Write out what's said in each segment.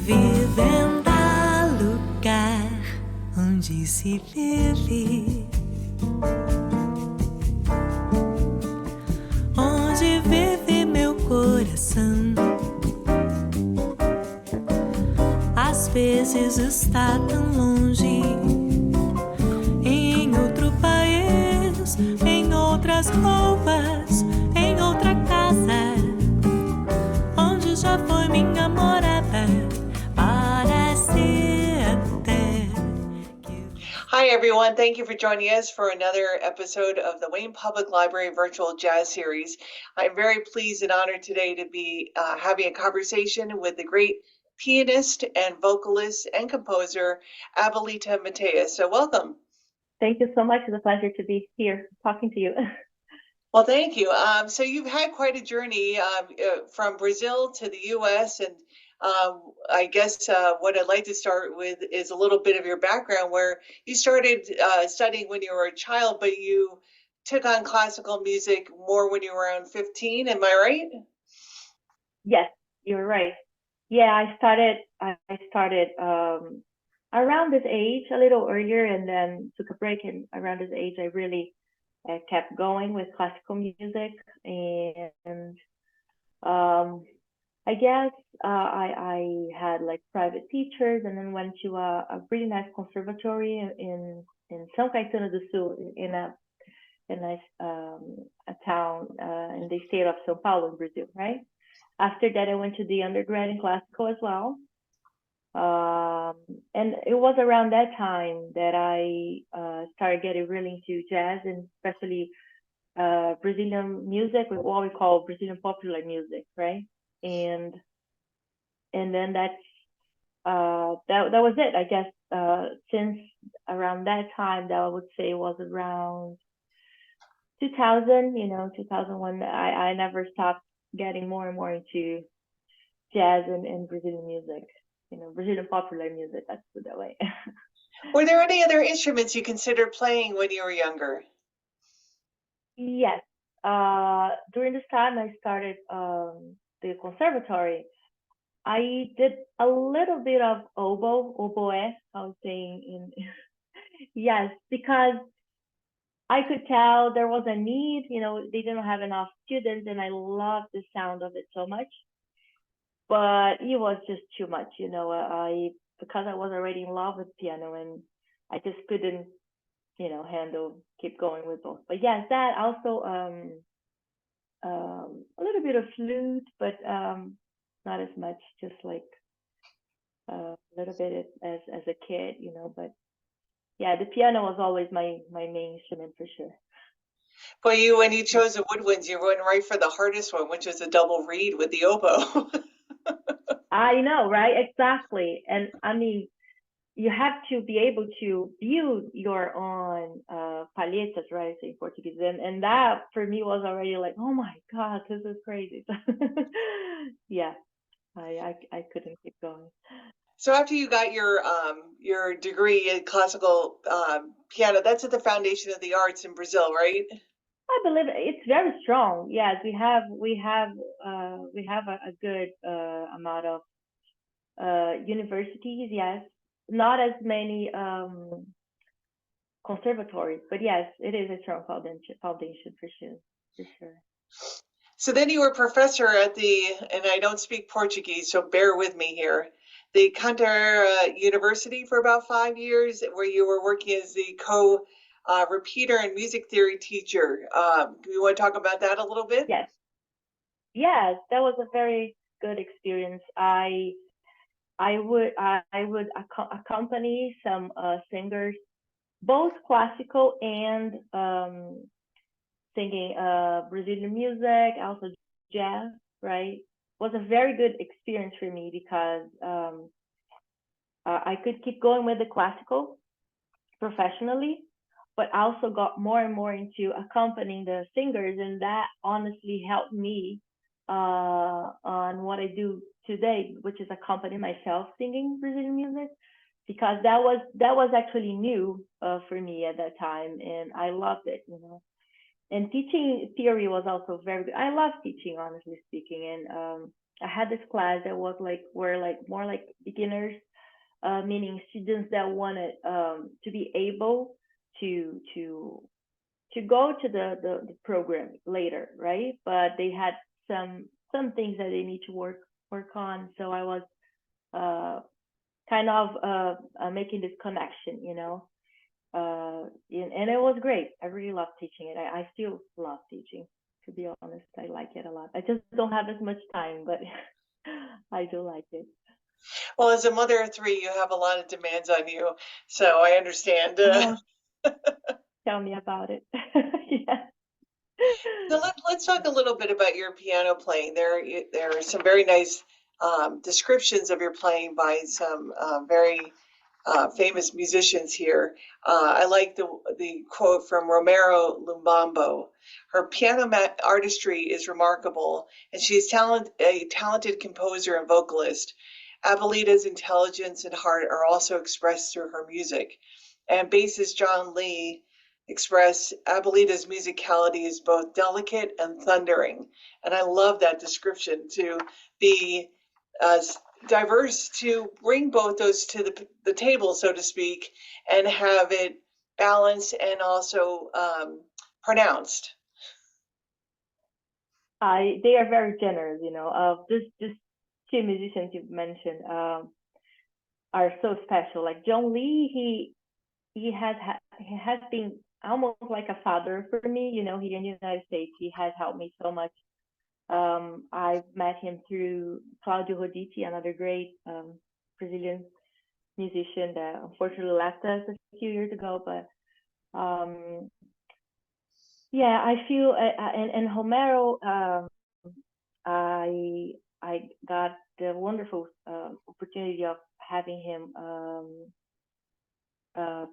Vivenda, lugar onde se vive, onde vive meu coração. Às vezes está tão longe, em outro país, em outras roupas, em outra casa, onde já foi minha morada. Hi, everyone. Thank you for joining us for another episode of the Wayne Public Library Virtual Jazz Series. I'm very pleased and honored today to be having a conversation with the great pianist and vocalist and composer, Abelita Mateus. So welcome. Thank you so much. It's a pleasure to be here talking to you. Well, thank you. So you've had quite a journey from Brazil to the U.S. and I guess what I'd like to start with is a little bit of your background, where you started studying when you were a child, but you took on classical music more when you were around 15. Am I right? Yes, you're right. Yeah, I started around this age, a little earlier, and then took a break. And around this age, I really kept going with classical music, and I guess I had like private teachers, and then went to a really nice conservatory in São Caetano do Sul, in a town in the state of São Paulo in Brazil, right? After that, I went to the undergrad in classical as well. And it was around that time that I started getting really into jazz, and especially Brazilian music, with what we call Brazilian popular music, right? And then that was it, I guess. Since around that time, that I would say was around 2000, 2001, I never stopped getting more and more into jazz and Brazilian music, Brazilian popular music, let's put it that way. Were there any other instruments you considered playing when you were younger? Yes. During this time, I started the conservatory. I did a little bit of oboe, I was saying in yes, because I could tell there was a need, they didn't have enough students, and I loved the sound of it so much. But it was just too much, because I was already in love with piano, and I just couldn't, keep going with both. But yes, that also a little bit of flute, but not as much, just like a little bit as a kid, but yeah, the piano was always my main instrument for sure. Well, when you chose the woodwinds, you went right for the hardest one, which is a double reed with the oboe. I know, right? Exactly. And I mean, you have to be able to build your own palhetas, right? In Portuguese. And that for me was already like, oh my God, this is crazy. Yeah, I couldn't keep going. So after you got your degree in classical piano, that's at the Foundation of the Arts in Brazil, right? I believe it's very strong. Yes, we have a good amount of universities. Yes, not as many conservatories, but yes, it is a strong foundation for sure. So then you were professor at and I don't speak Portuguese, so bear with me here, the Cantor University for about 5 years, where you were working as the repeater and music theory teacher. Do you want to talk about that a little bit? Yes, that was a very good experience. I would accompany some singers, both classical and singing Brazilian music, also jazz, right? It was a very good experience for me because I could keep going with the classical professionally, but also got more and more into accompanying the singers, and that honestly helped me on what I do today, which is accompany myself singing Brazilian music, because that was actually new for me at that time, and I loved it, And teaching theory was also very good. I love teaching, honestly speaking, and I had this class that was like were like more like beginners, meaning students that wanted to be able to to to go to the program later, right? But they had some things that they need to work on. So I was uh, kind of making this connection, and it was great. I really love teaching it. I still love teaching. To be honest, I like it a lot. I just don't have as much time, but I do like it. Well, as a mother of three, you have a lot of demands on you, so I understand. Oh, tell me about it. Yeah. So let's talk a little bit about your piano playing. There are some very nice descriptions of your playing by some very famous musicians here. I like the quote from Romero Lumbambo. Her piano artistry is remarkable, and she's a talented composer and vocalist. Abelita's intelligence and heart are also expressed through her music. And bassist John Lee expressed Abelita's musicality is both delicate and thundering. And I love that description, to be uh, diverse, to bring both those to the table, so to speak, and have it balanced and also pronounced. They are very generous, this two musicians you've mentioned are so special. Like John Lee, he has been almost like a father for me. Here in the United States, he has helped me so much. I've met him through Claudio Roditi, another great Brazilian musician that unfortunately left us a few years ago. But yeah, I feel and Homero, I got the wonderful opportunity of having him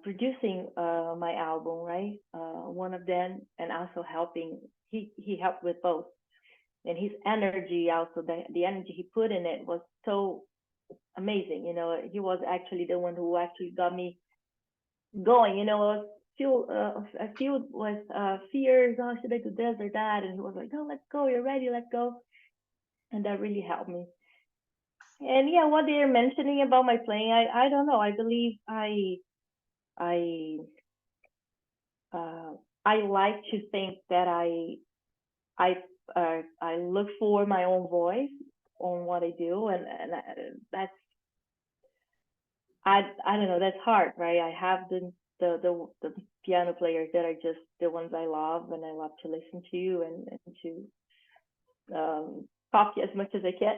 producing my album, right? One of them, and also helping. He helped with both, and his energy, also the energy he put in it was so amazing. He was actually the one who actually got me going. I was filled with fears. Oh, should I do this or that? And he was like, "No, let's go. You're ready. Let's go." And that really helped me. And yeah, what they're mentioning about my playing, I don't know. I believe I I like to think that I look for my own voice on what I do, and that's I don't know, that's hard, right? I have the piano players that are just the ones I love, and I love to listen to and to copy as much as I can.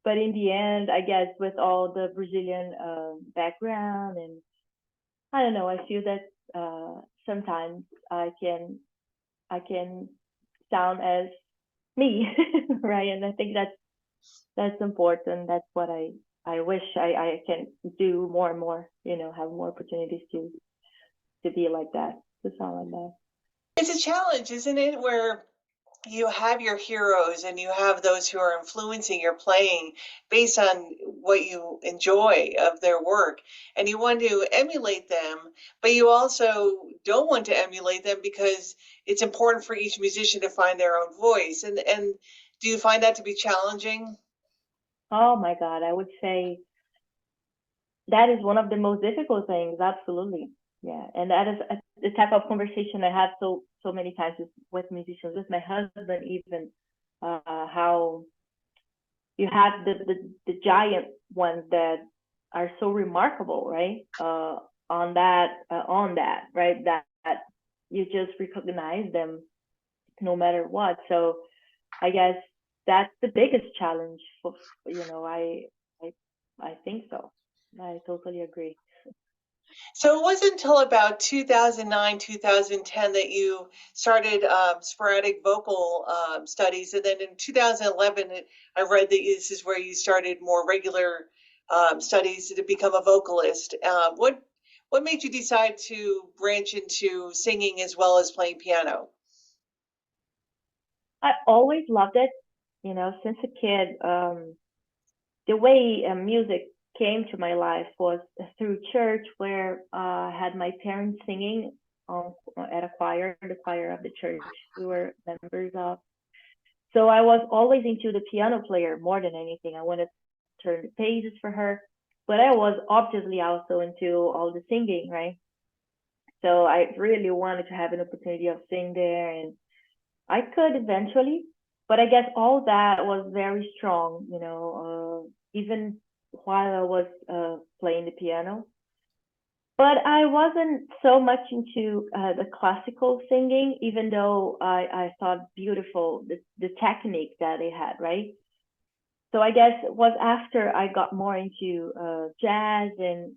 But in the end, I guess with all the Brazilian background, and I don't know, I feel that sometimes I can sound as me, right? And I think that's important. That's what I wish I can do more and more. Have more opportunities to be like that, to sound like that. It's a challenge, isn't it? Where you have your heroes and you have those who are influencing your playing based on what you enjoy of their work, and you want to emulate them, but you also don't want to emulate them because it's important for each musician to find their own voice. And do you find that to be challenging? Oh my God, I would say that is one of the most difficult things. Absolutely, yeah. And that is the type of conversation I have so many times with musicians, with my husband even. How you have the giant ones that are so remarkable, right? On that, right? That you just recognize them no matter what. So I guess that's the biggest challenge for I I think so. I totally agree. So it wasn't until about 2009, 2010 that you started sporadic vocal studies. And then in 2011, I read that this is where you started more regular studies to become a vocalist. What made you decide to branch into singing as well as playing piano? I always loved it, since a kid. The way music came to my life was through church, where I had my parents singing at a choir, the choir of the church we were members of. So I was always into the piano player more than anything. I wanted to turn the pages for her, but I was obviously also into all the singing, right? So I really wanted to have an opportunity of singing there, and I could eventually, but I guess all that was very strong, even while I was playing the piano. But I wasn't so much into the classical singing, even though I thought beautiful the technique that they had, right? So I guess it was after I got more into jazz and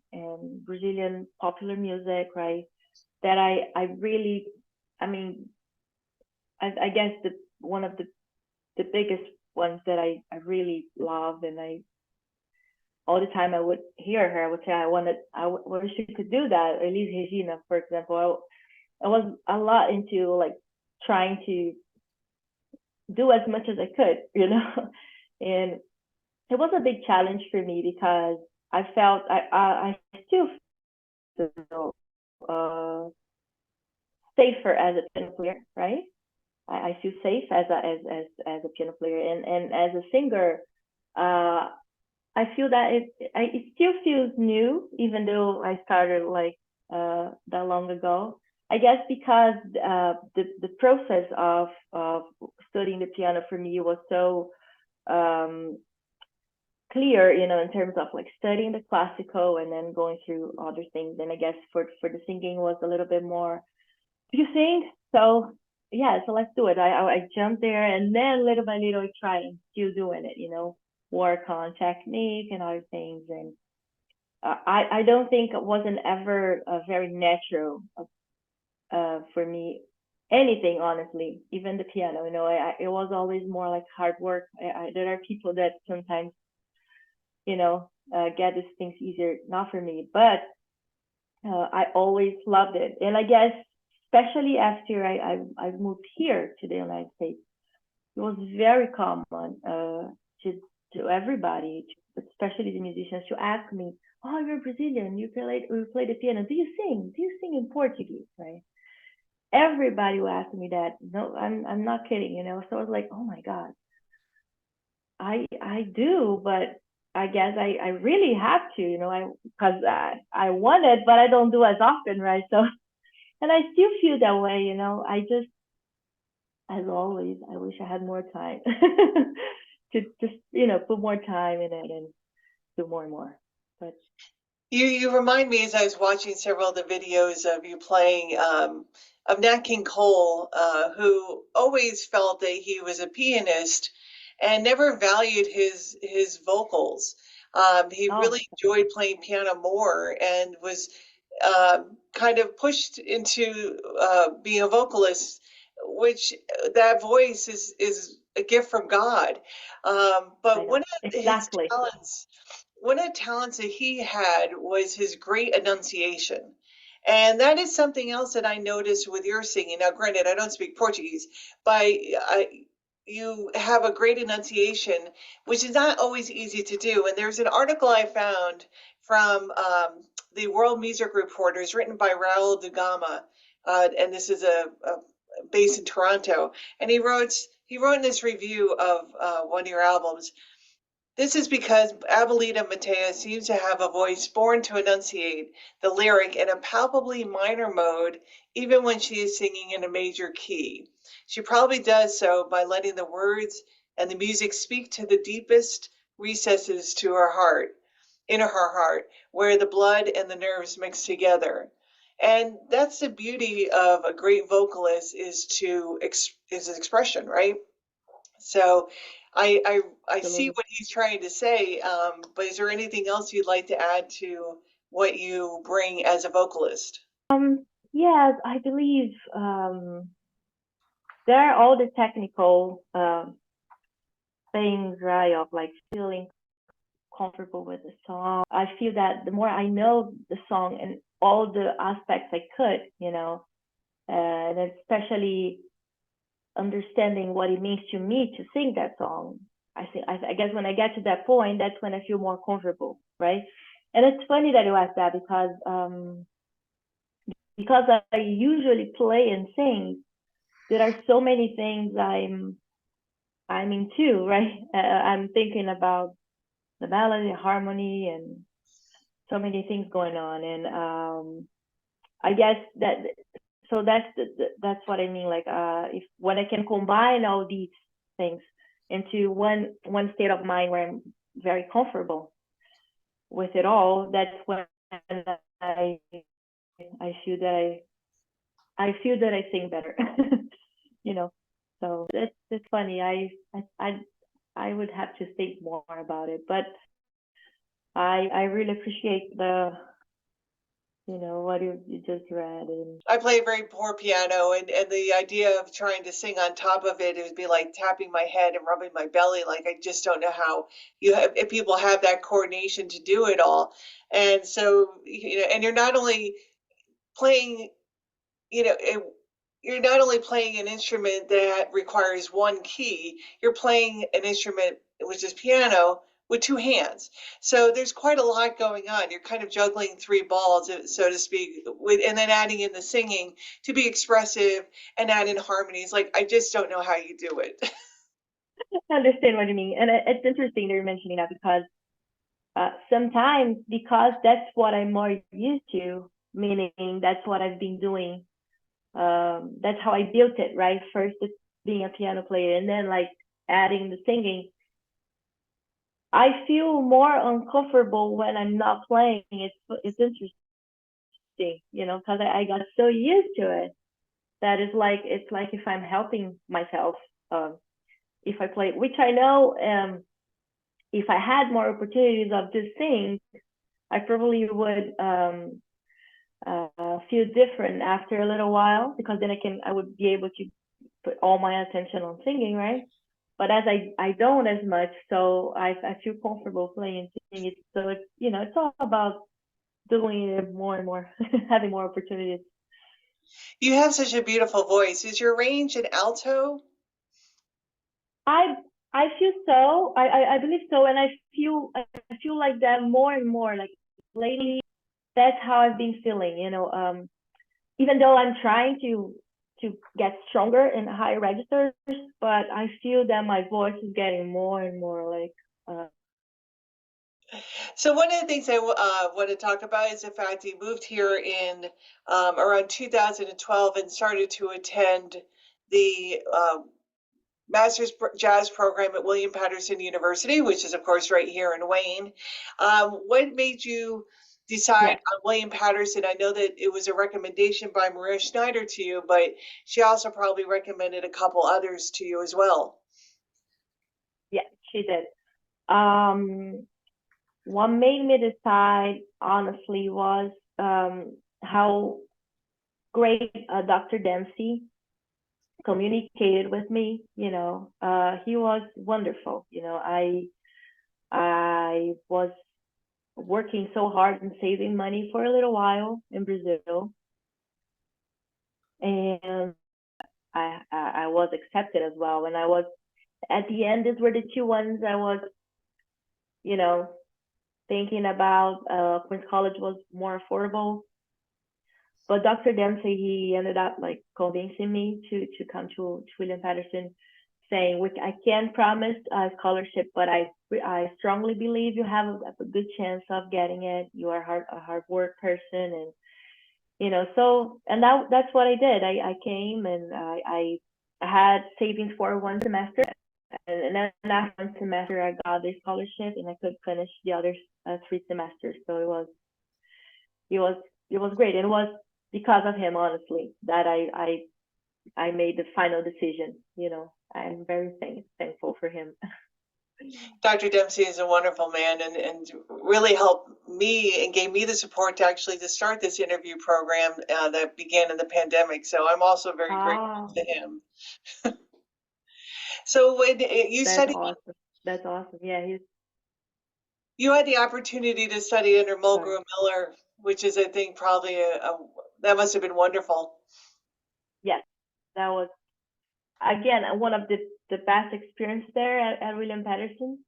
Brazilian popular music, right? That I really, I mean, I guess one of the biggest ones that I really love, and I all the time I would hear her, I would say I wish she could do that. Elise Regina, for example, I was a lot into like trying to do as much as I could, and it was a big challenge for me because I felt I still feel safer as a piano player, right? I feel safe as a piano player, and as a singer, I feel that it still feels new, even though I started like that long ago. I guess because the process of studying the piano for me was so clear, in terms of like studying the classical and then going through other things. And I guess for the singing was a little bit more, do you sing? So yeah, so let's do it. I jumped there, and then little by little I try and still doing it, work on technique and other things. And I don't think it wasn't ever very natural for me, anything, honestly, even the piano, it was always more like hard work. There are people that sometimes, get these things easier, not for me, but I always loved it. And I guess, especially after I moved here to the United States, it was very common to everybody, especially the musicians, to ask me, "Oh, you're Brazilian. You play the piano. Do you sing? Do you sing in Portuguese?" Right? Everybody will ask me that. No, I'm not kidding. So I was like, "Oh my God, I do," but I guess I really have to. Because I want it, but I don't do as often, right? So, and I still feel that way. I just, as always, I wish I had more time to just put more time in it and do more and more. But You remind me, as I was watching several of the videos of you playing, of Nat King Cole, who always felt that he was a pianist and never valued his vocals. He oh, really enjoyed playing piano more and was kind of pushed into being a vocalist, which that voice is a gift from God. I But know exactly. one of the talents that he had was his great enunciation. And that is something else that I noticed with your singing. Now, granted, I don't speak Portuguese, but you have a great enunciation, which is not always easy to do. And there's an article I found from the World Music Reporters written by Raul de Gama, and this is a based in Toronto. And he wrote in this review of one of your albums. This is because Abelita Mateus seems to have a voice born to enunciate the lyric in a palpably minor mode, even when she is singing in a major key. She probably does so by letting the words and the music speak to the deepest recesses to her heart, in her heart, where the blood and the nerves mix together. And that's the beauty of a great vocalist is expression, right? So I see Absolutely. what he's trying to say, but is there anything else you'd like to add to what you bring as a vocalist? Yes, I believe there are all the technical things, right, of like feeling comfortable with the song. I feel that the more I know the song and all the aspects I could, and especially understanding what it means to me to sing that song. I guess when I get to that point, that's when I feel more comfortable, right? And it's funny that you asked that because I usually play and sing, there are so many things I'm into, right? I'm thinking about the melody, harmony, and so many things going on. And I guess so that's what I mean. Like if when I can combine all these things into one state of mind where I'm very comfortable with it all, that's when I I feel that I sing better. you know. So it's funny. I would have to think more about it, but I really appreciate the what you just read. And I play very poor piano, and the idea of trying to sing on top of it would be like tapping my head and rubbing my belly. Like I just don't know how if people have that coordination to do it all. And so, and you're not only playing, you know, it, you're not only playing an instrument that requires one key, you're playing an instrument, which is piano, with two hands. So there's quite a lot going on. You're kind of juggling three balls, so to speak, and then adding in the singing to be expressive and add in harmonies. Like, I just don't know how you do it. I understand what you mean, and it's interesting that you're mentioning that because sometimes because that's what I'm more used to, meaning that's what I've been doing. That's how I built it, right? First, it's being a piano player, and then like adding the singing. I feel more uncomfortable when I'm not playing. It's interesting, because I got so used to it that it's like if I'm helping myself. If I play, which I know, if I had more opportunities of this thing, I probably would feel different after a little while, because then I would be able to put all my attention on singing, right? But as I don't as much, so I feel comfortable playing and singing it. So it's all about doing it more and more, having more opportunities. You have such a beautiful voice. Is your range an alto? I I feel so. I believe so, and I feel like that more and more. Like lately, that's how I've been feeling. Even though I'm trying to get stronger in higher registers, but I feel that my voice is getting more and more like. So one of the things I want to talk about is the fact that you moved here in around 2012 and started to attend the Master's Jazz program at William Patterson University, which is, of course, right here in Wayne. What made you decide on William Patterson? I know that it was a recommendation by Maria Schneider to you, but she also probably recommended a couple others to you as well. Yeah, she did. What made me decide, honestly, was how great Dr. Dempsey communicated with me. He was wonderful. I was working so hard and saving money for a little while in Brazil, and I was accepted as well. And I was at the end. These were the two ones I was, thinking about. Queen's College was more affordable, but Dr. Dempsey, he ended up like convincing me to come to William Patterson, saying, "Which I can't promise a scholarship, but I strongly believe you have a good chance of getting it. You are a hard work person, and so and that's what I did. I came and I had savings for one semester, and then after one semester I got the scholarship and I could finish the other 3 semesters. So it was great. And it was because of him, honestly, that I made the final decision. I'm very thankful for him. Dr. Dempsey is a wonderful man and really helped me and gave me the support to start this interview program that began in the pandemic. So I'm also very grateful to him. So when you studied, awesome. That's awesome. Yeah, you had the opportunity to study under Mulgrew Miller, which is, I think, probably that must have been wonderful. Yes, that was, again, one of the best experience there at William Patterson.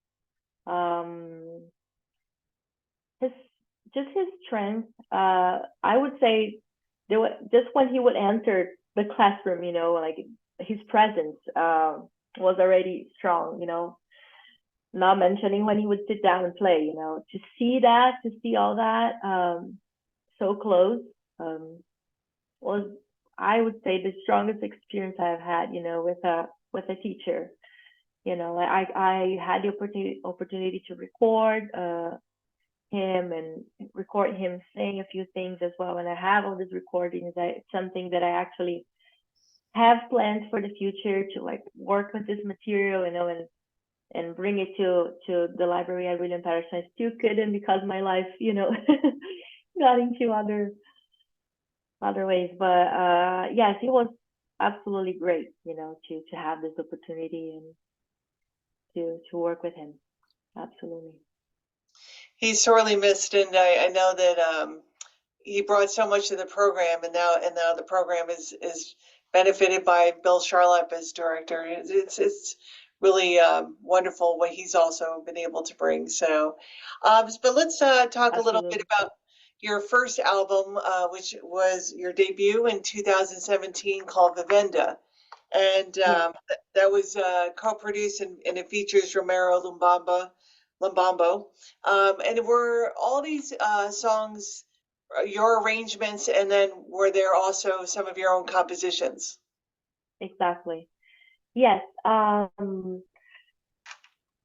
His strength. I would say just when he would enter the classroom, like his presence. was already strong, not mentioning when he would sit down and play, to see all that so close was, I would say, the strongest experience I've had, with a teacher. I had the opportunity to record him and record him saying a few things as well. And I have all these recordings. It's something that I actually have plans for the future to like work with this material, and bring it to the library at William Patterson. I still couldn't because my life, got into other ways. But yes, it was absolutely great, to have this opportunity and to work with him. Absolutely. He's sorely missed, and I know that he brought so much to the program, and now the program is benefited by Bill Charlap as director. It's really wonderful what he's also been able to bring. So, but let's talk a little bit about your first album, which was your debut in 2017, called Vivenda. And that was co-produced, and it features Romero Lumbambo. And were all these songs your arrangements, and then were there also some of your own compositions? Exactly. Yes. I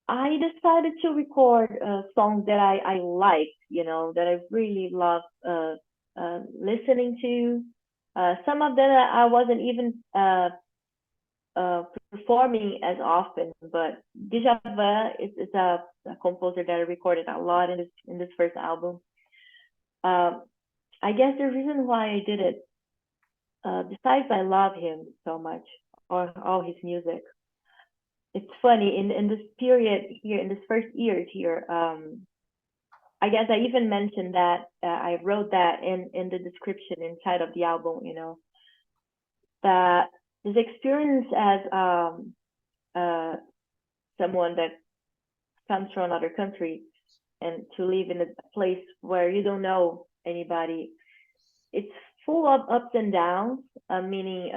decided to record songs that I liked, that I really loved listening to. Some of them I wasn't even performing as often, but Djavan is a composer that I recorded a lot in this first album. I guess the reason why I did it, besides I love him so much, or all his music, it's funny, in this period here, in this first years here, I guess I even mentioned that I wrote that in the description inside of the album, that this experience as someone that comes from another country and to live in a place where you don't know anybody, it's full of ups and downs, meaning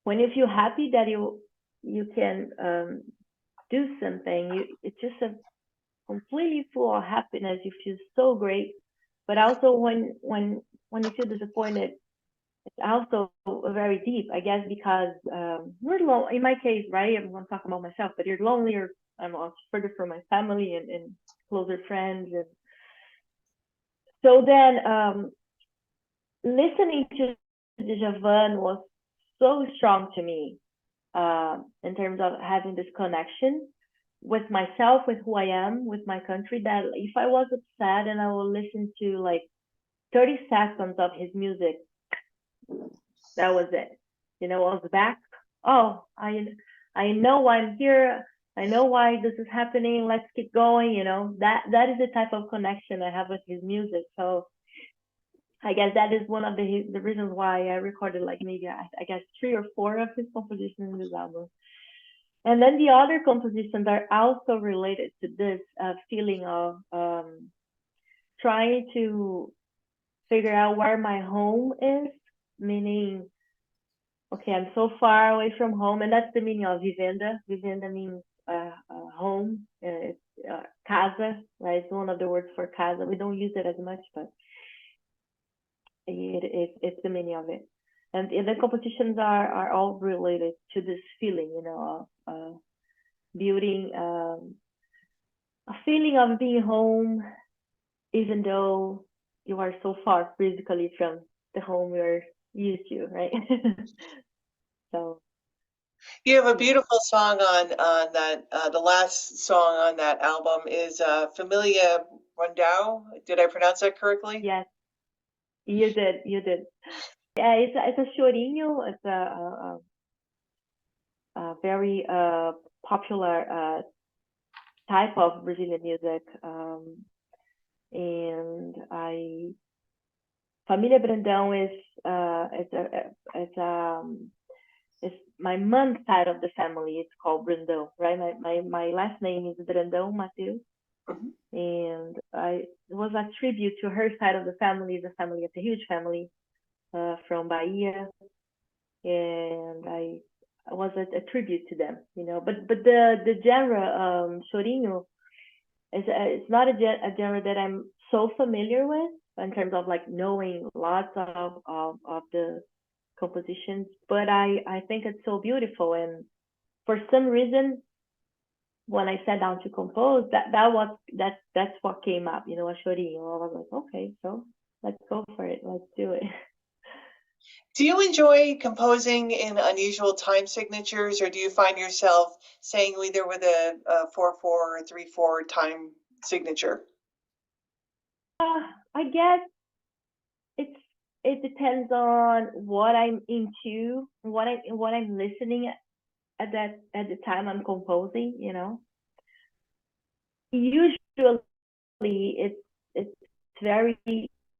when you feel happy that you can do something, it's just a completely full of happiness. You feel so great. But also when you feel disappointed, it's also very deep, I guess, because we're lonely. In my case, right? Everyone talk about myself, but you're lonely, or I'm also further from my family and closer friends. And so then listening to Djavan was so strong to me, in terms of having this connection with myself, with who I am, with my country, that if I was upset and I would listen to like 30 seconds of his music, that was it. I was back. Oh, I know I'm here. I know why this is happening. Let's keep going. That is the type of connection I have with his music. So I guess that is one of the reasons why I recorded like maybe I guess 3 or 4 of his compositions in this album. And then the other compositions are also related to this feeling of trying to figure out where my home is, meaning, okay, I'm so far away from home, and that's the meaning of vivenda. Vivenda means home. It's casa, right? It's one of the words for casa. We don't use it as much, but it's the meaning of it. And the compositions are all related to this feeling, of building a feeling of being home, even though you are so far physically from the home you're used to, right? So you have a beautiful song on that. The last song on that album is Familia Rondao. Did I pronounce that correctly? Yes, you did. Yeah, it's a chorinho. It's a very popular type of Brazilian music, and Família Brandão is my mom's side of the family. It's called Brandão, right? My last name is Brandão Mateus, and it was a tribute to her side of the family. The family is a huge family from Bahia, and was a tribute to them, you know. But the genre chorinho is it's not a genre that I'm so familiar with in terms of like knowing lots of the compositions, but I think it's so beautiful, and for some reason when I sat down to compose, that's what came up, you know, a chorinho. I was like, okay, so let's go for it, let's do it. Do you enjoy composing in unusual time signatures, or do you find yourself saying either with a 4/4 or 3/4 time signature? I guess it depends on what I'm into, what I'm listening at the time I'm composing, you know. Usually it's very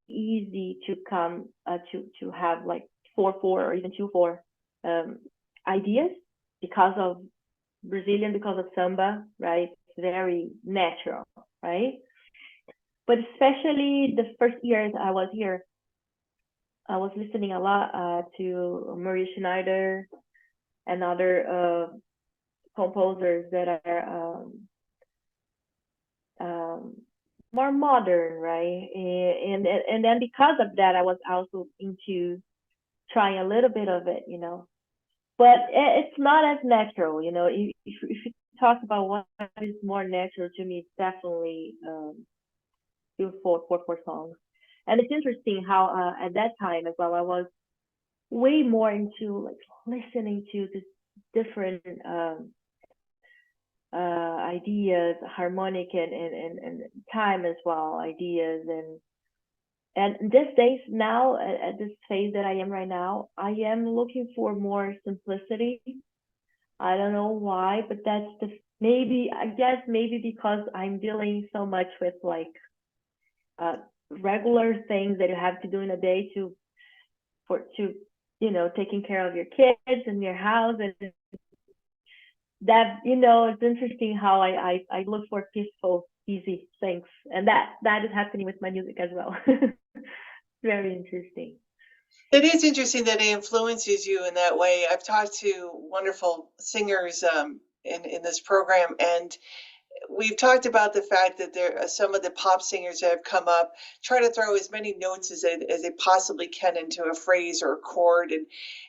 easy to come to have like 4/4 or even 2/4 ideas because of Brazilian, because of samba, right? It's very natural, right? But especially the first years I was here, I was listening a lot to Maria Schneider and other composers that are more modern, right? And then because of that, I was also into trying a little bit of it, you know. But it's not as natural, you know. If you talk about what is more natural to me, it's definitely 4/4 songs. And it's interesting how at that time as well, I was way more into like listening to this different ideas, harmonic and time as well, ideas. And these days now, at this phase that I am right now, I am looking for more simplicity. I don't know why, but that's maybe, I guess maybe because I'm dealing so much with like regular things that you have to do in a day to you know, taking care of your kids and your house, and that, you know, it's interesting how I look for peaceful, easy things, and that is happening with my music as well. Very interesting. It is interesting that it influences you in that way. I've talked to wonderful singers in this program, and we've talked about the fact that there are some of the pop singers that have come up try to throw as many notes as they possibly can into a phrase or a chord,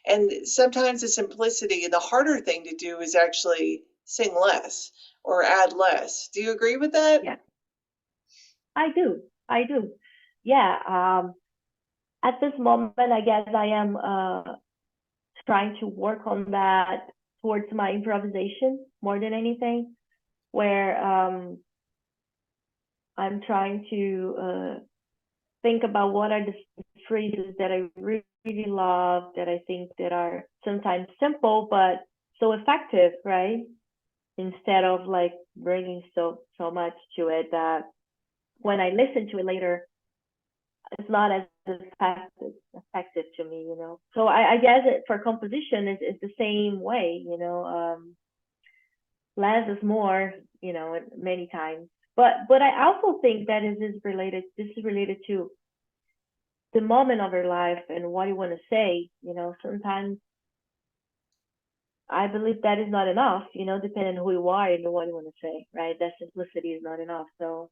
and sometimes the simplicity and the harder thing to do is actually sing less or add less. Do you agree with that? Yeah, I do. I do. Yeah. At this moment, I guess I am trying to work on that towards my improvisation more than anything, where I'm trying to think about what are the phrases that I really love, that I think that are sometimes simple but so effective, right? Instead of like bringing so much to it that when I listen to it later, it's not as effective to me, you know. So I guess for composition it's the same way, you know. Less is more, you know, many times. But I also think that this is related to the moment of your life and what you want to say, you know. Sometimes I believe that is not enough, you know, depending on who you are and what you want to say, right? That simplicity is not enough. So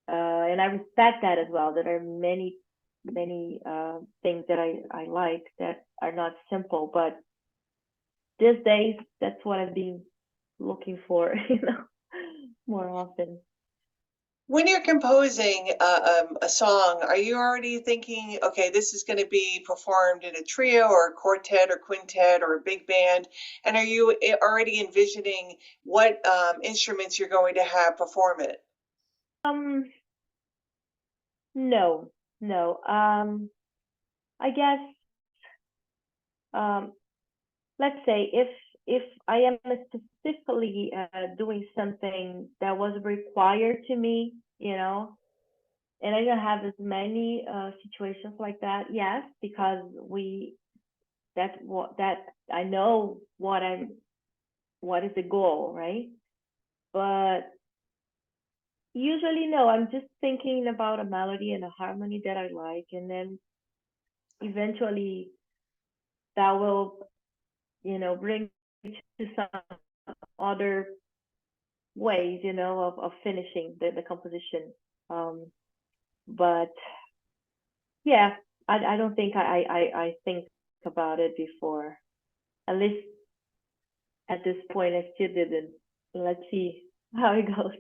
and I respect that as well. There are many things that I like that are not simple, but these days that's what I've been looking for, you know, more often. When you're composing a song, are you already thinking, okay, this is going to be performed in a trio or a quartet or quintet or a big band? And are you already envisioning what instruments you're going to have perform it? No. I guess let's say if I am specifically doing something that was required to me, you know, and I don't have as many situations like that, yes, because that I know what is the goal, right? But usually no, I'm just thinking about a melody and a harmony that I like, and then eventually that will, you know, bring to some other ways, you know, of finishing the composition. But yeah, I don't think I think about it before. At least at this point, I still didn't. Let's see how it goes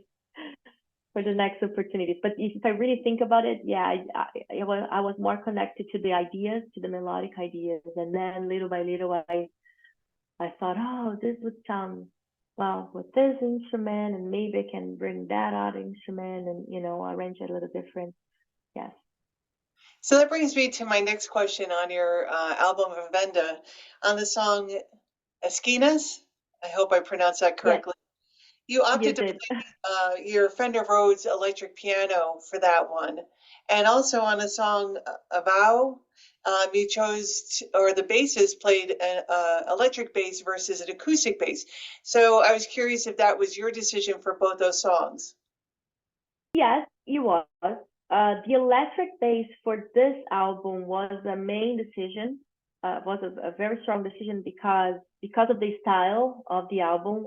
for the next opportunities. But if I really think about it, yeah, I was more connected to the ideas, to the melodic ideas, and then little by little, I thought, oh, this would sound well with this instrument, and maybe I can bring that other instrument, and you know, arrange it a little different. Yes. So that brings me to my next question on your album Vivenda, on the song Esquinas. I hope I pronounced that Yes, correctly. You you opted to did. play your Fender Rhodes electric piano for that one. And also on the song Avow, you chose, or the bassist played an electric bass versus an acoustic bass. So I was curious if that was your decision for both those songs. Yes, it was. The electric bass for this album was the main decision. Was a very strong decision because of the style of the album,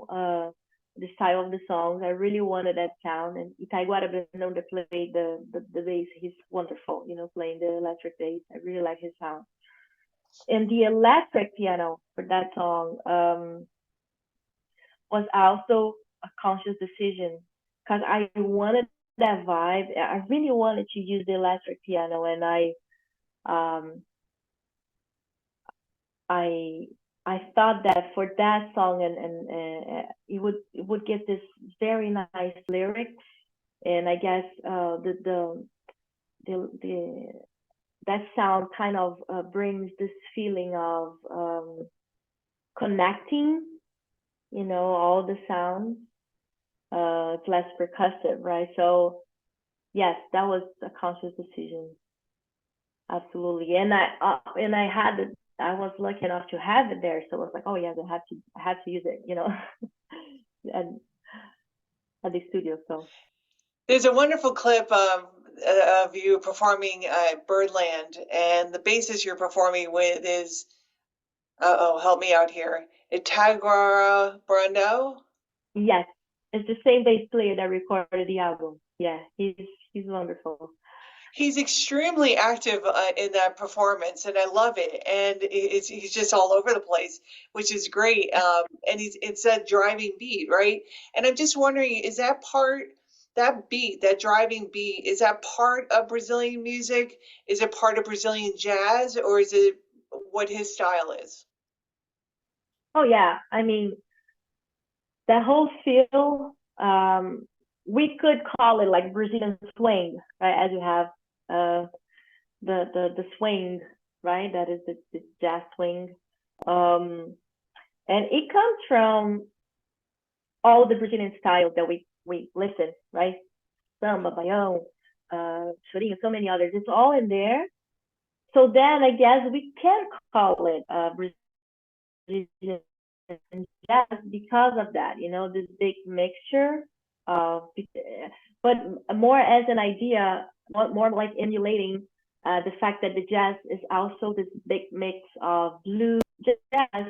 the style of the songs. I really wanted that sound. And Itaiguara Brandão that played the bass, he's wonderful, you know, playing the electric bass. I really like his sound. And the electric piano for that song was also a conscious decision because I wanted that vibe. I really wanted to use the electric piano, and um, I thought that for that song, and it would get this very nice lyrics, and I guess the that sound kind of brings this feeling of connecting, you know, all the sounds. It's less percussive, right? So yes, that was a conscious decision, absolutely. And I was lucky enough to have it there, so I was like, oh yes, I have to use it, you know, and at the studio. So There's a wonderful clip of you performing Birdland, and the bassist you're performing with is, help me out here, Itaguara Brando. yes, it's the same bass player that recorded the album. Yeah, he's wonderful. He's extremely active in that performance, and I love it. And he's just all over the place, which is great. And it's that driving beat, right? And I'm just wondering, is that that beat, that driving beat, is that part of Brazilian music? Is it part of Brazilian jazz, or is it what his style is? Oh yeah, I mean that whole feel. We could call it like Brazilian swing, right? As you have the swing, right? That is the jazz swing, and it comes from all the Brazilian styles that we listen, right? Samba, baião, chorinho, so many others. It's all in there. So then I guess we can call it Brazilian jazz because of that, you know, this big mixture of, but more as an idea, more like emulating the fact that the jazz is also this big mix of blues, jazz,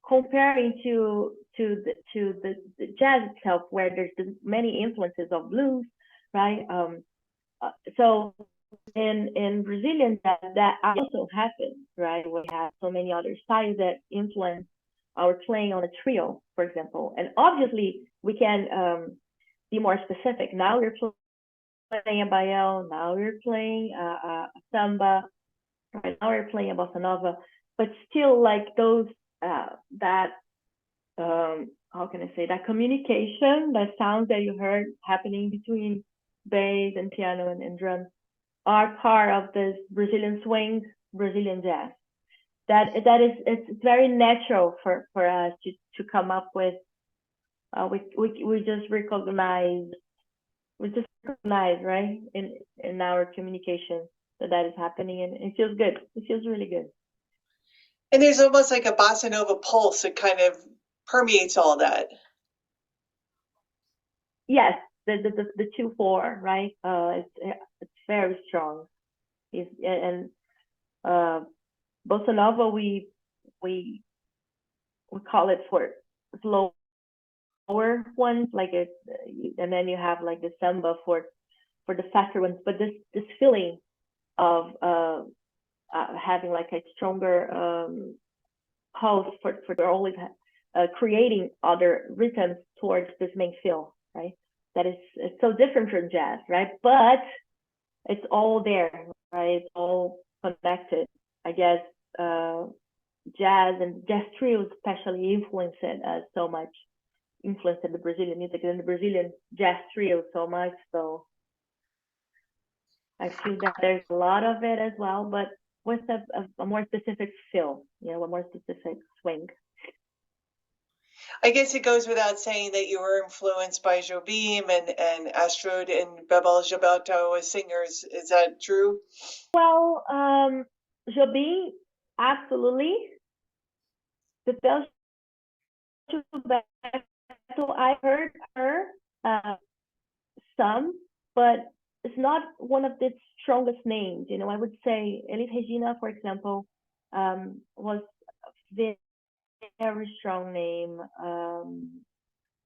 comparing to the jazz itself, where there's many influences of blues, right? So in Brazilian jazz, that also happens, right? We have so many other styles that influence our playing on a trio, for example. And obviously, we can be more specific. Now we're playing a baião, now we're playing a samba, right? Now we're playing a bossa nova, but still like those, that, how can I say, that communication, that sounds that you heard happening between bass and piano and drums are part of this Brazilian swing, Brazilian jazz. That is, it's very natural for us to come up with. We just recognize, right, in our communication that is happening, and it feels good. It feels really good. And there's almost like a bossa nova pulse that kind of permeates all that. Yes, the 2/4, right? It's very strong. And bossa nova, we we call it for slower ones, like it, and then you have like the samba for the faster ones. But this feeling of having like a stronger pulse for always creating other rhythms towards this main feel, right? That is, it's so different from jazz, right? But it's all there, right? It's all connected. I guess jazz and jazz trios especially influenced so much, influenced the Brazilian music and the Brazilian jazz trio so much. So I feel that there's a lot of it as well, but with a more specific feel, you know, a more specific swing. I guess it goes without saying that you were influenced by Jobim and Astrud and Bebel Gilberto as singers. Is that true? Well, Jobim, absolutely. Bebel Gilberto, I heard her some, but it's not one of the strongest names. You know, I would say Elis Regina, for example, was very, very strong name.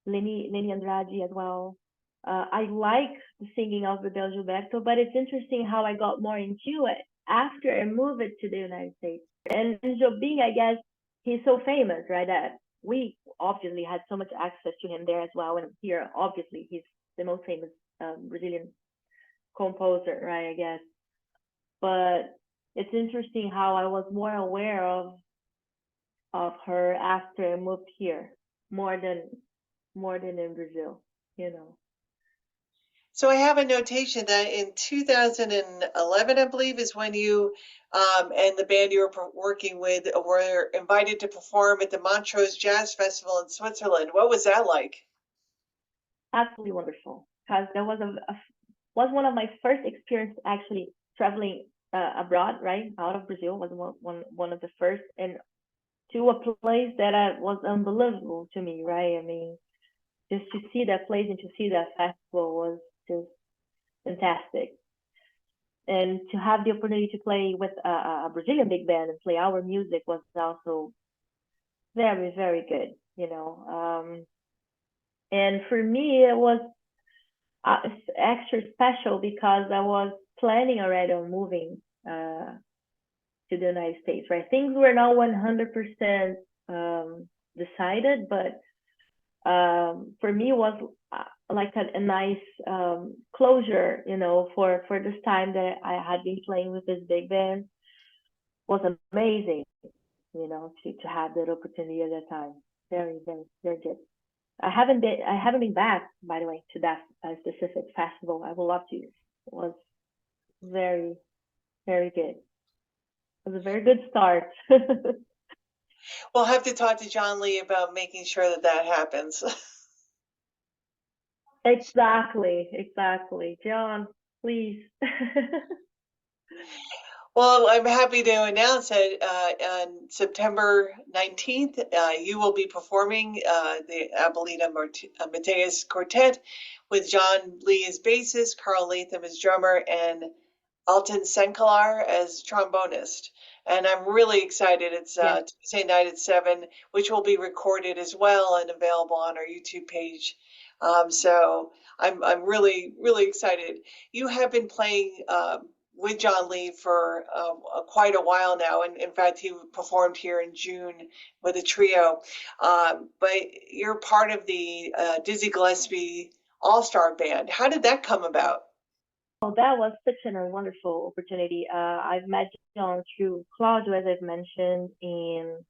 Leni Andrade as well. I like the singing of Bebel Gilberto, but it's interesting how I got more into it after I moved it to the United States. And Jobim, I guess, he's so famous, right? That we obviously had so much access to him there as well. And here, obviously, he's the most famous Brazilian composer, right? I guess. But it's interesting how I was more aware of her after I moved here, more than in Brazil, you know. So I have a notation that in 2011, I believe, is when you and the band you were working with were invited to perform at the Montreux Jazz Festival in Switzerland. What was that like? Absolutely wonderful, because that was was one of my first experience actually traveling abroad, right, out of Brazil. Was one of the first, and to a place that was unbelievable to me, right? I mean, just to see that place and to see that festival was just fantastic. And to have the opportunity to play with a Brazilian big band and play our music was also very, very good, you know. And for me, it was extra special because I was planning already on moving to the United States, right? Things were not 100% decided, but for me, it was like a nice closure, you know, for this time that I had been playing with this big band. Was amazing, you know, to have that opportunity at that time. Very, very, very good. I haven't been back, by the way, to that specific festival. I would love to. It was very, very good. It was a very good start. We'll have to talk to John Lee about making sure that happens. Exactly. John, please. Well, I'm happy to announce that on September 19th, you will be performing the Abelita Mateus Quartet with John Lee as bassist, Carl Latham as drummer, and Alton Senkelar as trombonist. And I'm really excited. It's Tuesday night at 7, which will be recorded as well and available on our YouTube page. So I'm really, really excited. You have been playing with John Lee for quite a while now. And in fact, he performed here in June with a trio. But you're part of the Dizzy Gillespie All-Star Band. How did that come about? Oh, that was such a wonderful opportunity. I've met John through Claudio, as I've mentioned, and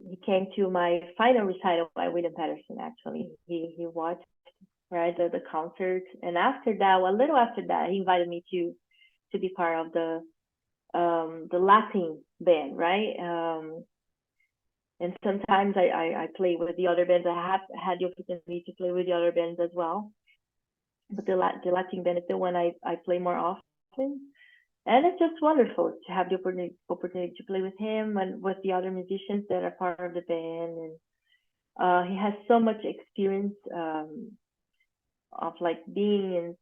he came to my final recital by William Patterson, actually. He watched, right, the concert, and after that, a little after that, he invited me to be part of the Latin band, right? And sometimes I play with the other bands. I have had the opportunity to play with the other bands as well. But the Latin band is the one I play more often. And it's just wonderful to have the opportunity to play with him and with the other musicians that are part of the band. And he has so much experience of like being in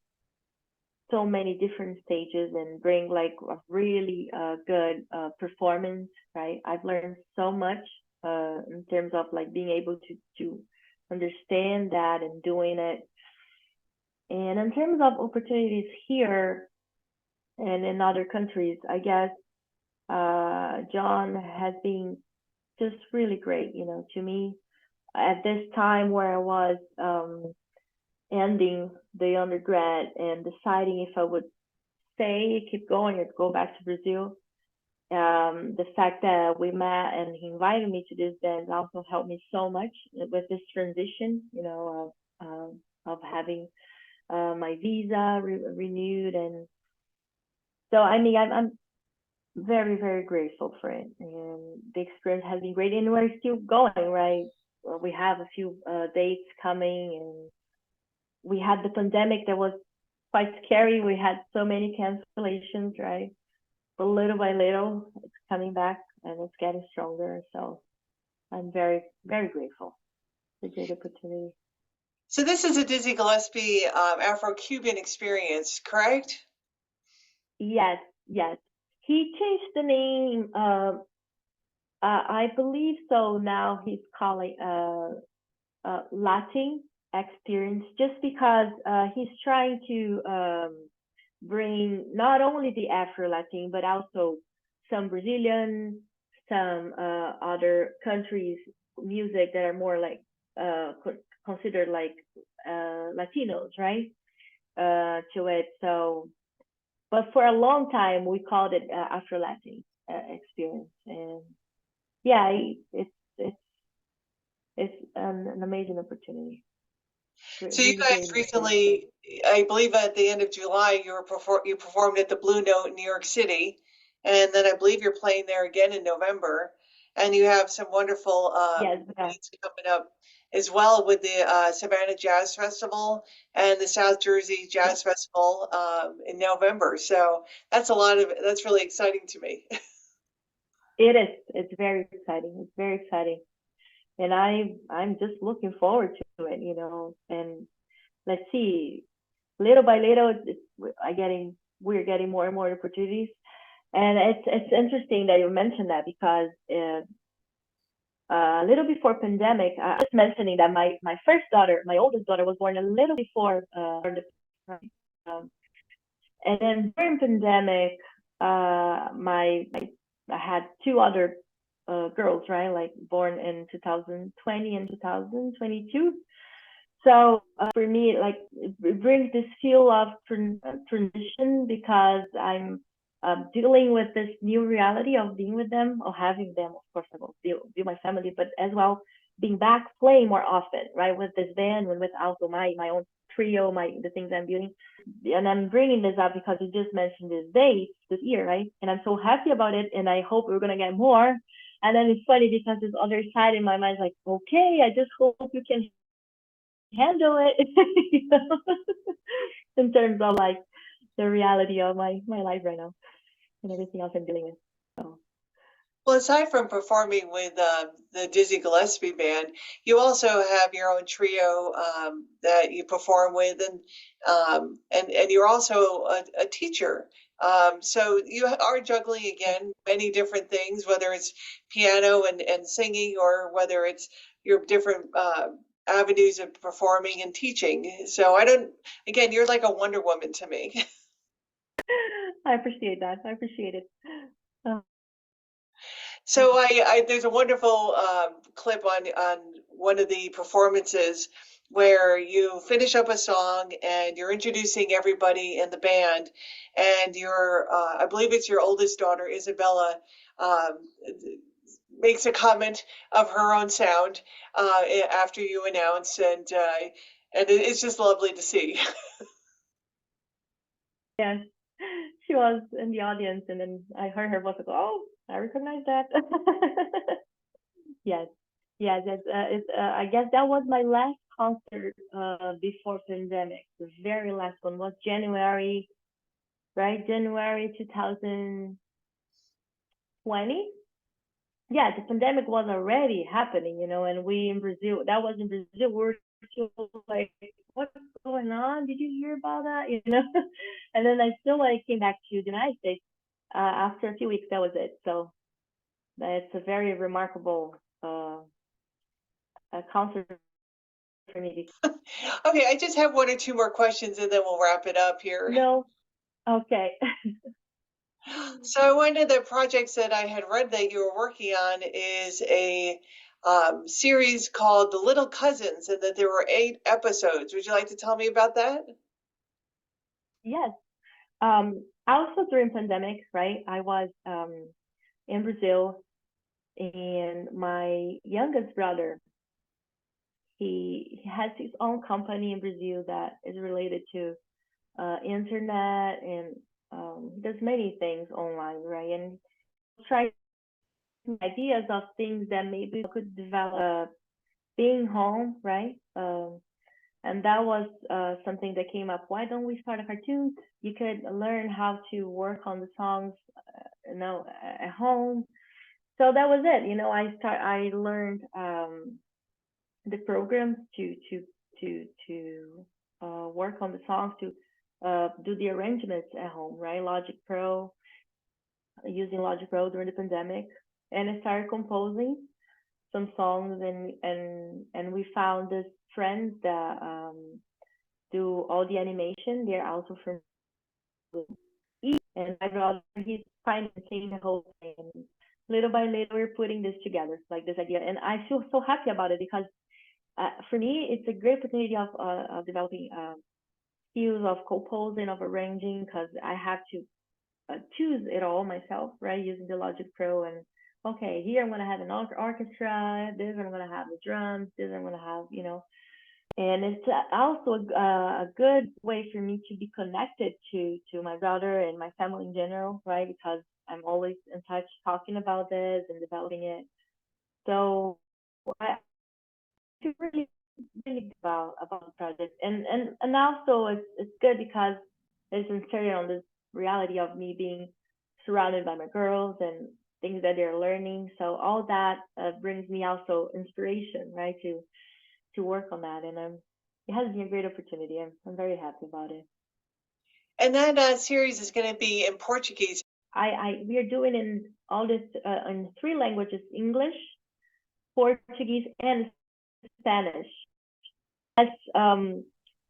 so many different stages and bring like a really good performance, right? I've learned so much in terms of like being able to understand that and doing it. And in terms of opportunities here and in other countries, I guess John has been just really great, you know, to me at this time where I was ending the undergrad and deciding if I would stay, keep going, or go back to Brazil. The fact that we met and he invited me to this band also helped me so much with this transition, you know, of having my visa renewed. And so, I mean, I'm very, very grateful for it. And the experience has been great. And we're still going, right? Well, we have a few dates coming, and we had the pandemic that was quite scary. We had so many cancellations, right? But little by little, it's coming back and it's getting stronger. So I'm very, very grateful for the great opportunity. So this is a Dizzy Gillespie Afro-Cuban experience, correct? Yes, yes. He changed the name. I believe so. Now he's calling Latin experience, just because he's trying to bring not only the Afro-Latin, but also some Brazilian, some other countries' music that are more like considered like Latinos, right? To it. So, but for a long time we called it Afro-Latin experience, and yeah, it's an amazing opportunity. So you guys recently, I believe at the end of July, you performed at the Blue Note in New York City, and then I believe you're playing there again in November, and you have some wonderful dates coming up as well with the Savannah Jazz Festival and the South Jersey Jazz Festival in November. So that's really exciting to me. It is. It's very exciting. It's very exciting. And I'm just looking forward to it, you know. And let's see, little by little, we're getting more and more opportunities. And it's interesting that you mentioned that, because a little before pandemic, I was mentioning that my first daughter, my oldest daughter, was born a little before and then during pandemic, I had two other girls, right, like born in 2020 and 2022. So for me, like, it brings this feel of transition, because I'm dealing with this new reality of being with them, or having them. Of course, I will be my family, but as well being back playing more often, right, with this band and with also my own trio, the things I'm building. And I'm bringing this up because you just mentioned this date this year, right? And I'm so happy about it, and I hope we're gonna get more. And then it's funny because this other side in my mind is like, okay, I just hope you can handle it, you know? In terms of like the reality of my life right now and everything else I'm dealing with. So. Well, aside from performing with the Dizzy Gillespie Band, you also have your own trio that you perform with, and you're also a teacher. So you are juggling, again, many different things, whether it's piano and singing, or whether it's your different avenues of performing and teaching. So again, you're like a Wonder Woman to me. I appreciate that. I appreciate it. So there's a wonderful clip on one of the performances where you finish up a song and you're introducing everybody in the band, and I believe it's your oldest daughter, Isabella, makes a comment of her own sound after you announce, and it's just lovely to see. Yes, she was in the audience, and then I heard her voice. I go, oh, I recognize that. Yes, yes. I guess that was my last concert before pandemic. The very last one was January, right? January 2020. Yeah, the pandemic was already happening, you know, and we in Brazil, that was in Brazil, we were to like, what's going on? Did you hear about that? You know, and then I still like came back to the United States. After a few weeks, that was it. So it's a very remarkable concert for me. Okay, I just have one or two more questions and then we'll wrap it up here. No, okay. So one of the projects that I had read that you were working on is a series called The Little Cousins, and that there were 8 episodes. Would you like to tell me about that? Yes. Also during pandemic, right? I was in Brazil, and my youngest brother, he has his own company in Brazil that is related to internet, and he does many things online, right? And try ideas of things that maybe could develop being home, right? And that was something that came up. Why don't we start a cartoon? You could learn how to work on the songs, at home. So that was it. I learned the programs to work on the songs, to do the arrangements at home, right? Using Logic Pro during the pandemic, and I started composing some songs, and we found this friends that do all the animation. They're also from and my brother, he's financing the whole thing. And little by little, we're putting this together, like this idea, and I feel so happy about it because for me, it's a great opportunity of developing skills of composing, of arranging, because I have to choose it all myself, right? Using the Logic Pro, and okay, here I'm going to have an orchestra, this I'm going to have the drums, this I'm going to have, and it's also a good way for me to be connected to my brother and my family in general, right? Because I'm always in touch talking about this and developing it. So I really about the project, and also it's good because it's inserted on this reality of me being surrounded by my girls and things that they're learning. So all that brings me also inspiration, right, to work on that, and it has been a great opportunity. I'm very happy about it. And that series is going to be in Portuguese. We are doing in all this in 3 languages: English, Portuguese, and Spanish. That's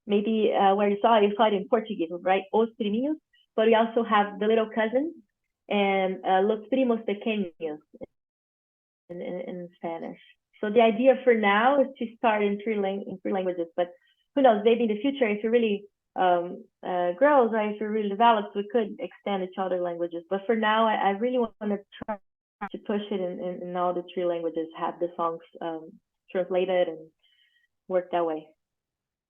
maybe where you saw it in Portuguese, right? Os priminhos, but we also have the little cousins and los primos pequeños in Spanish. So the idea for now is to start in 3 languages, but who knows, maybe in the future, if it really grows, right, if it really develops, we could extend it to other languages. But for now, I really want to try to push it in all the 3 languages, have the songs translated and work that way.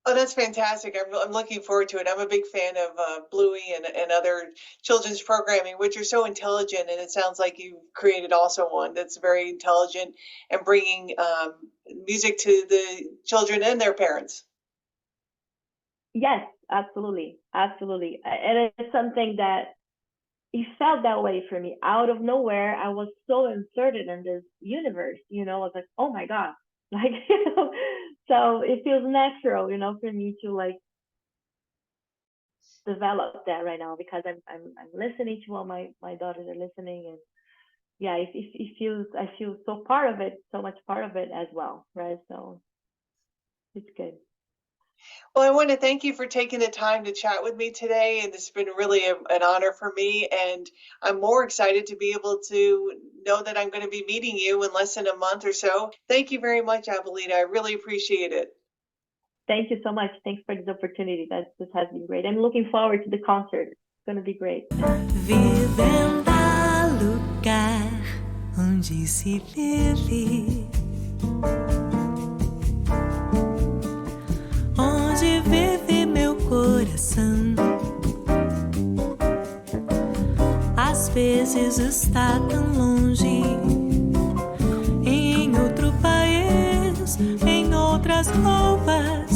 Oh, that's fantastic. I'm looking forward to it. I'm a big fan of Bluey and other children's programming, which are so intelligent. And it sounds like you created also one that's very intelligent and bringing music to the children and their parents. Yes, absolutely. Absolutely. And it's something that it felt that way for me. Out of nowhere, I was so inserted in this universe, I was like, oh my God. Like, so it feels natural, for me to like develop that right now, because I'm listening to what my daughters are listening, and yeah, it feels, I feel so part of it, so much part of it as well, right? So it's good. Well, I want to thank you for taking the time to chat with me today, and it's been really an honor for me, and I'm more excited to be able to know that I'm going to be meeting you in less than a month or so. Thank you very much, Abelita. I really appreciate it. Thank you so much. Thanks for this opportunity. This has been great. I'm looking forward to the concert. It's going to be great. Vivenda, lugar onde se vive, onde vive meu coração. Às vezes está tão longe, em outro país, em outras roupas,